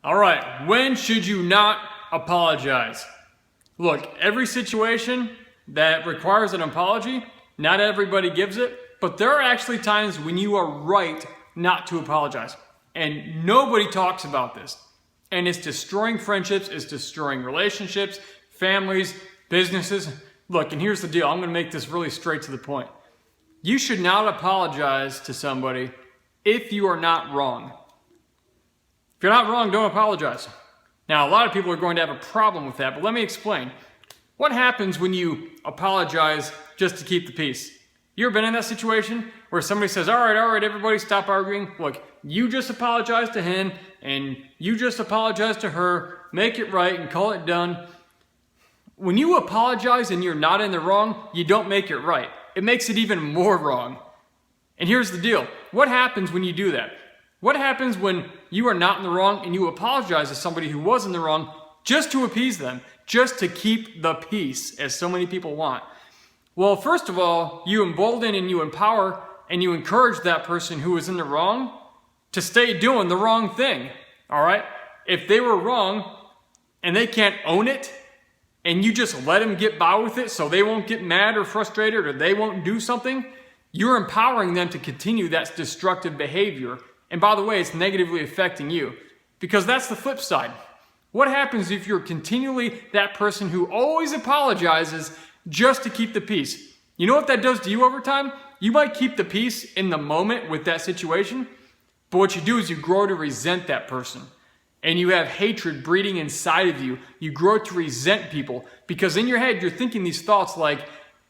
All right, when should you not apologize? Look, every situation that requires an apology, not everybody gives it, but there are actually times when you are right not to apologize. And nobody talks about this. And it's destroying friendships, it's destroying relationships, families, businesses. Look, and here's the deal. I'm going to make this really straight to the point. You should not apologize to somebody if you are not wrong. If you're not wrong, don't apologize. Now, a lot of people are going to have a problem with that, but let me explain. What happens when you apologize just to keep the peace? You ever been in that situation where somebody says, all right, everybody stop arguing. Look, you just apologize to him and you just apologize to her, make it right and call it done. When you apologize and you're not in the wrong, you don't make it right. It makes it even more wrong. And here's the deal. What happens when you do that? What happens when you are not in the wrong and you apologize to somebody who was in the wrong just to appease them, just to keep the peace, as so many people want? Well, first of all, you embolden and you empower and you encourage that person who is in the wrong to stay doing the wrong thing, all right? If they were wrong and they can't own it and you just let them get by with it so they won't get mad or frustrated or they won't do something, you're empowering them to continue that destructive behavior. And by the way, it's negatively affecting you because that's the flip side. What happens if you're continually that person who always apologizes just to keep the peace? You know what that does to you over time? You might keep the peace in the moment with that situation, but what you do is you grow to resent that person. And you have hatred breeding inside of you. You grow to resent people because in your head you're thinking these thoughts like,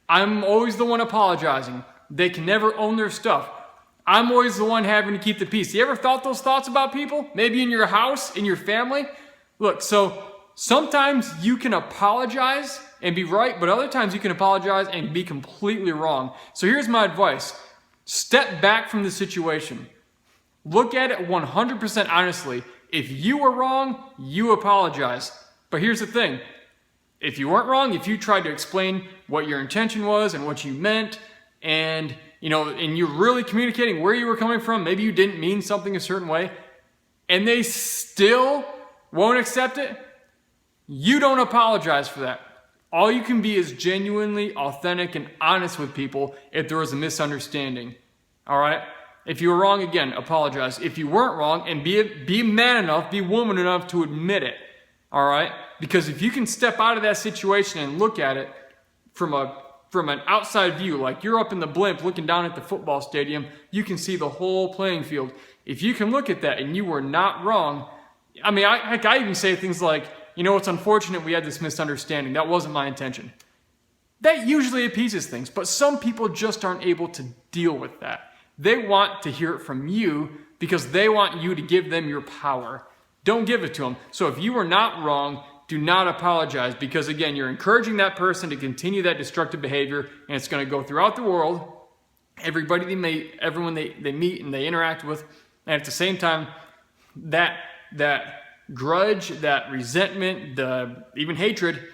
I'm always the one apologizing. They can never own their stuff. I'm always the one having to keep the peace. You ever thought those thoughts about people? Maybe in your house, in your family? Look, so sometimes you can apologize and be right, but other times you can apologize and be completely wrong. So here's my advice. Step back from the situation. Look at it 100% honestly. If you were wrong, you apologize. But here's the thing. If you weren't wrong, if you tried to explain what your intention was and what you meant, and you're really communicating where you were coming from, maybe you didn't mean something a certain way, and they still won't accept it, you don't apologize for that. All you can be is genuinely authentic and honest with people if there was a misunderstanding. All right? If you were wrong, again, apologize. If you weren't wrong, and be man enough, be woman enough to admit it. All right? Because if you can step out of that situation and look at it from an outside view, like you're up in the blimp looking down at the football stadium, you can see the whole playing field. If you can look at that and you were not wrong, I even say things like, it's unfortunate we had this misunderstanding. That wasn't my intention. That usually appeases things, but some people just aren't able to deal with that. They want to hear it from you because they want you to give them your power. Don't give it to them. So if you were not wrong, do not apologize because, again, you're encouraging that person to continue that destructive behavior, and it's going to go throughout the world. Everybody everyone they meet and they interact with, and at the same time, that grudge, that resentment, even hatred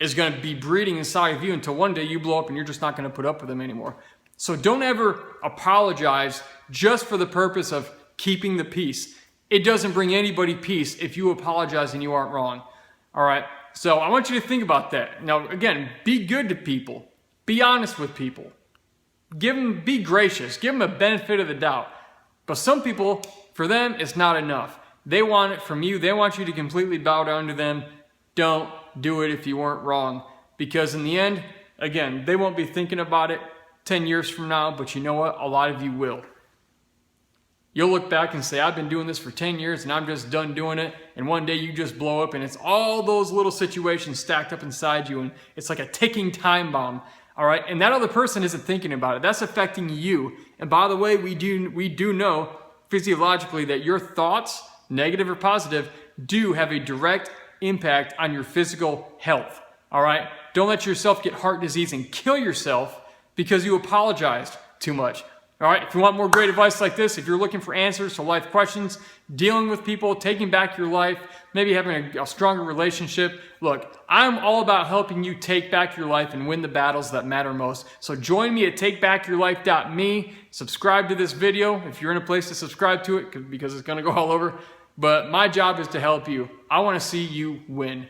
is going to be breeding inside of you until one day you blow up and you're just not going to put up with them anymore. So don't ever apologize just for the purpose of keeping the peace. It doesn't bring anybody peace if you apologize and you aren't wrong. All right? So I want you to think about that. Now, again, be good to people. Be honest with people. Be gracious. Give them a benefit of the doubt. But some people, for them, it's not enough. They want it from you. They want you to completely bow down to them. Don't do it if you weren't wrong. Because in the end, again, they won't be thinking about it 10 years from now, but you know what? A lot of you will. You'll look back and say, I've been doing this for 10 years and I'm just done doing it. And one day you just blow up and it's all those little situations stacked up inside you and it's like a ticking time bomb. All right? And that other person isn't thinking about it. That's affecting you. And by the way, we do know physiologically that your thoughts, negative or positive, do have a direct impact on your physical health. All right? Don't let yourself get heart disease and kill yourself because you apologized too much. All right, if you want more great advice like this, if you're looking for answers to life questions, dealing with people, taking back your life, maybe having a stronger relationship, look, I'm all about helping you take back your life and win the battles that matter most. So join me at takebackyourlife.me. Subscribe to this video if you're in a place to subscribe to it because it's going to go all over. but my job is to help you. I want to see you win.